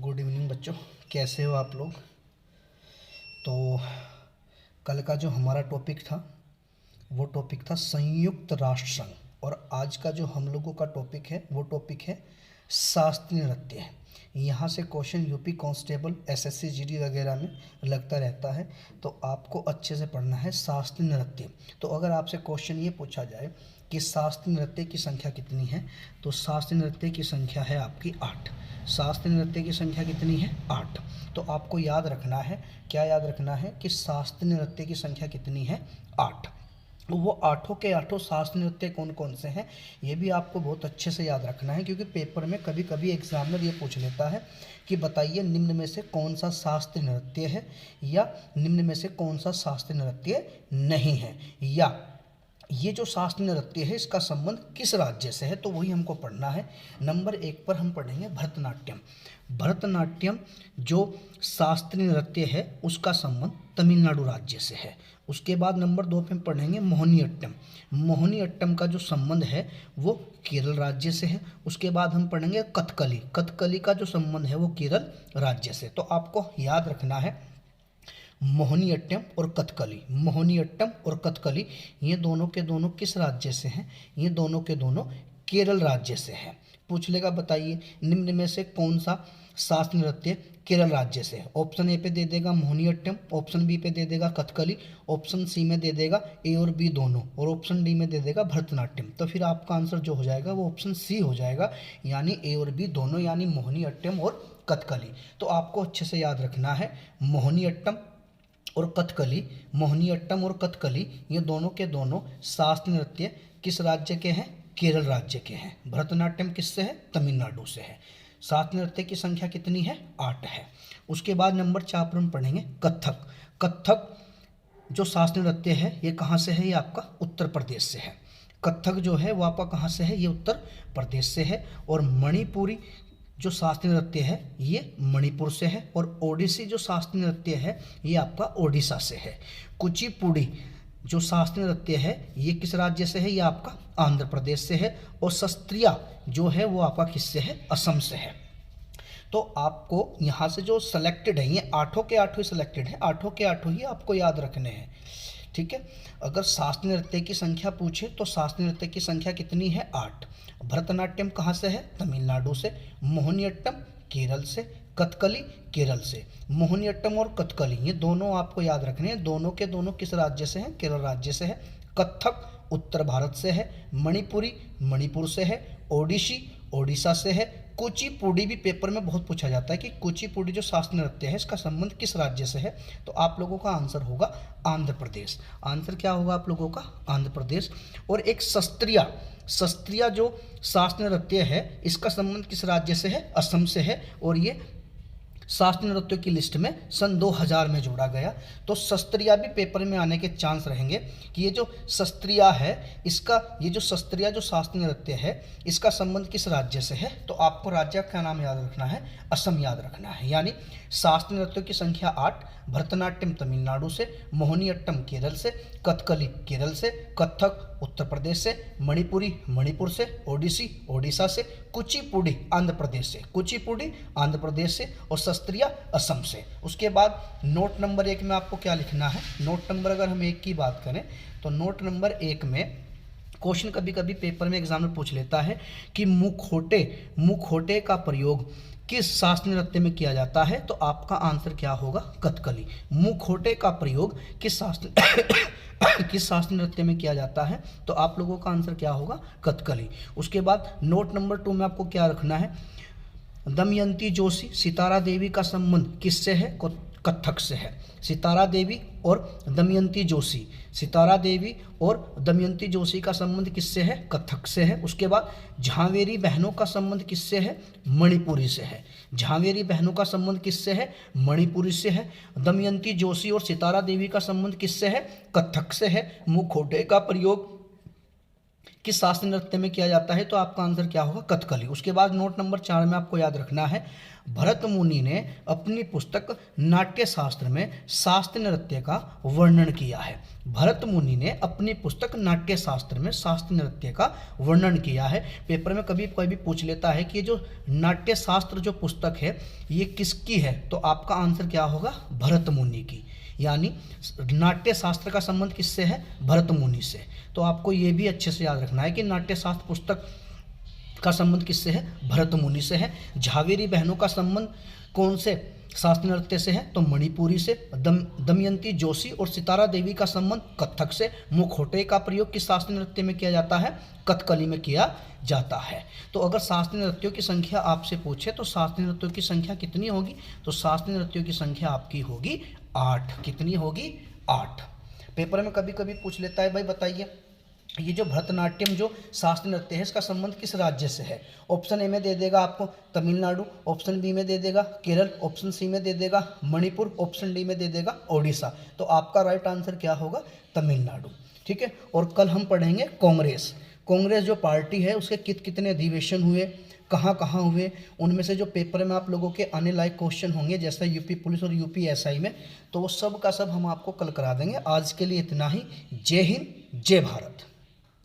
Good evening बच्चों, कैसे हो आप लोग। तो कल का जो हमारा टॉपिक था वो टॉपिक था संयुक्त राष्ट्र संघ, और आज का जो हम लोगों का टॉपिक है वो टॉपिक है शास्त्रीय नृत्य। यहाँ से question UP constable, SSC, GD वगैरह में लगता रहता है, तो आपको अच्छे से पढ़ना है शास्त्रीय नृत्य। तो अगर आपसे क्वेश्चन ये पूछा जाए कि शास्त्रीय नृत्य की संख्या कितनी है, तो शास्त्रीय नृत्य की संख्या है आपकी 8। शास्त्रीय नृत्य की संख्या कितनी है? 8। तो आपको याद रखना है, क्या याद रखना है कि शास्त्रीय नृत्य की संख्या कितनी है? 8। वो आठों के आठों शास्त्रीय नृत्य कौन कौन से हैं, ये भी आपको बहुत अच्छे से याद रखना है, क्योंकि पेपर में कभी कभी एग्जामिनर ये पूछ लेता है कि बताइए निम्न में से कौन सा शास्त्रीय नृत्य है, या निम्न में से कौन सा शास्त्रीय नृत्य नहीं है, या ये जो शास्त्रीय नृत्य है इसका संबंध किस राज्य से है। तो वही हमको पढ़ना है। नंबर 1 पर हम पढ़ेंगे भरतनाट्यम। भरतनाट्यम जो शास्त्रीय नृत्य है उसका संबंध तमिलनाडु राज्य से है। उसके बाद नंबर 2 पे हम पढ़ेंगे मोहिनीअट्टम। मोहिनीअट्टम का जो संबंध है वो केरल राज्य से है। उसके बाद हम पढ़ेंगे कथकली। कथकली का जो संबंध है वो केरल राज्य से। तो आपको याद रखना है मोहिनीअट्टम और कथकली। मोहिनीअट्टम और कथकली ये दोनों के दोनों किस राज्य से हैं? ये दोनों के दोनों केरल राज्य से हैं। पूछ लेगा बताइए निम्न में से कौन सा शास्त्रीय नृत्य केरल राज्य से है। ऑप्शन ए पे दे देगा मोहिनीअट्टम, ऑप्शन बी पे दे देगा कथकली, ऑप्शन सी में दे देगा ए और बी दोनों, और ऑप्शन डी में दे देगा भरतनाट्यम। तो फिर आपका आंसर जो हो जाएगा वो ऑप्शन सी हो जाएगा, यानी ए और बी दोनों, यानी मोहिनीअट्टम और कथकली। तो आपको अच्छे से याद रखना है मोहिनीअट्टम और कथकली, मोहिनीअट्टम और कथकली ये दोनों के दोनों शास्त्रीय नृत्य किस राज्य के हैं? केरल राज्य के हैं। भरतनाट्यम किससे है? तमिलनाडु से है। शास्त्रीय नृत्य की संख्या कितनी है? 8 है। उसके बाद नंबर 4 पर हम पढ़ेंगे कथक। कथक जो शास्त्रीय नृत्य है ये कहाँ से है? ये आपका उत्तर प्रदेश से है। कथक जो है वो आपका कहाँ से है? ये उत्तर प्रदेश से है। और मणिपुरी जो शास्त्रीय नृत्य है ये मणिपुर से है। और ओडिसी जो शास्त्रीय नृत्य है ये आपका ओडिशा से है। कुचिपुड़ी जो शास्त्रीय नृत्य है ये किस राज्य से है? ये आपका आंध्र प्रदेश से है। और सस्त्रिया जो है वो आपका किससे है? असम से है। तो आपको यहाँ से जो सेलेक्टेड है ये आठों के आठों ही सिलेक्टेड है, आठों के आठों ही आपको याद रखने हैं, ठीक है। अगर शास्त्रीय नृत्य की संख्या पूछे तो शास्त्रीय नृत्य की संख्या कितनी है? 8। भरतनाट्यम कहाँ से है? तमिलनाडु से। मोहिनीअट्टम केरल से। कथकली केरल से। मोहिनीअट्टम और कथकली ये दोनों आपको याद रखने हैं, दोनों के दोनों किस राज्य से हैं? केरल राज्य से है। कथक उत्तर भारत से है। मणिपुरी मणिपुर से है। ओडिसी ओडिशा से है। कुचिपुड़ी भी पेपर में बहुत पूछा जाता है कि कुचिपुड़ी जो शास्त्रीय नृत्य है इसका संबंध किस राज्य से है। तो आप लोगों का आंसर होगा आंध्र प्रदेश। आंसर क्या होगा आप लोगों का? आंध्र प्रदेश। और एक सस्त्रिया, सस्त्रिया जो शास्त्रीय नृत्य है इसका संबंध किस राज्य से है? असम से है। और ये शास्त्रीय नृत्यों की लिस्ट में सन 2000 में जोड़ा गया। तो सस्त्रिया भी पेपर में आने के चांस रहेंगे कि ये जो सस्त्रिया है इसका, ये जो सस्त्रिया जो शास्त्रीय नृत्य है इसका संबंध किस राज्य से है। तो आपको राज्य का नाम याद रखना है, असम याद रखना है। यानी शास्त्रीय नृत्यों की संख्या 8। भरतनाट्यम तमिलनाडु से, मोहिनीअट्टम केरल से, कथकली केरल से, कथक उत्तर प्रदेश से, मणिपुरी मणिपुर से, ओडिसी ओडिशा से, कुचिपुड़ी आंध्र प्रदेश से, कुचिपुड़ी आंध्र प्रदेश से, और सस्त्रिया असम से। उसके बाद नोट नंबर 1 में आपको क्या लिखना है? नोट नंबर अगर हम 1 की बात करें तो नोट नंबर 1 में क्वेश्चन कभी कभी पेपर में एग्जामिनर पूछ लेता है कि मुखौटे का प्रयोग किस शास्त्रीय नृत्य में किया जाता है। तो आपका आंसर क्या होगा? कथकली। मुखौटे का प्रयोग किस शास्त्रीय नृत्य में किया जाता है? तो आप लोगों का आंसर क्या होगा? कथकली। उसके बाद नोट नंबर 2 में आपको क्या रखना है? दमयंती जोशी सितारा देवी का संबंध किससे है? कथक से है। सितारा देवी और दमयंती जोशी, सितारा देवी और दमयंती जोशी का संबंध किससे है? कथक से है। उसके बाद झावेरी बहनों का संबंध किससे है? मणिपुरी से है। झावेरी बहनों का संबंध किससे है? मणिपुरी से है। दमयंती जोशी और सितारा देवी का संबंध किससे है? कथक से है। मुखौटे का प्रयोग किस शास्त्रीय नृत्य में किया जाता है? तो आपका आंसर क्या होगा? कथकली। उसके बाद नोट नंबर 4 में आपको याद रखना है, भरत मुनि ने अपनी पुस्तक नाट्य शास्त्र में शास्त्रीय नृत्य का वर्णन किया है। भरत मुनि ने अपनी पुस्तक नाट्य शास्त्र में शास्त्रीय नृत्य का वर्णन किया है। पेपर में कभी कोई भी पूछ लेता है कि ये जो नाट्य शास्त्र जो पुस्तक है ये किसकी है? तो आपका आंसर क्या होगा? भरत मुनि की। यानी नाट्य शास्त्र का संबंध किससे है? भरत मुनि से। तो आपको ये भी अच्छे से याद रखना है कि नाट्य शास्त्र पुस्तक का संबंध किससे है? भरत मुनि से है। झावेरी बहनों का संबंध कौन से शास्त्रीय नृत्य से है? तो मणिपुरी से। दमयंती जोशी और सितारा देवी का संबंध कथक से। मुखौटे का प्रयोग किस शास्त्रीय नृत्य में किया जाता है? कथकली में किया जाता है। तो अगर शास्त्रीय नृत्यों की संख्या आपसे पूछे तो शास्त्रीय नृत्यों की संख्या कितनी होगी? तो शास्त्रीय नृत्यों की संख्या आपकी होगी 8। कितनी होगी? 8। पेपर में कभी कभी पूछ लेता है, भाई बताइए ये जो भरतनाट्यम जो शास्त्रीय नृत्य है इसका संबंध किस राज्य से है? ऑप्शन ए में दे देगा आपको तमिलनाडु, ऑप्शन बी में दे देगा केरल, ऑप्शन सी में दे देगा मणिपुर, ऑप्शन डी में दे देगा ओडिशा। तो आपका राइट आंसर क्या होगा? तमिलनाडु। ठीक है। और कल हम पढ़ेंगे कांग्रेस। कांग्रेस जो पार्टी है उसके कितने अधिवेशन हुए, कहाँ कहाँ हुए, उनमें से जो पेपर में आप लोगों के आने लायक क्वेश्चन होंगे जैसे यूपी पुलिस और यूपी एसआई में, तो वो सब का सब हम आपको कल करा देंगे। आज के लिए इतना ही। जय हिंद, जय भारत।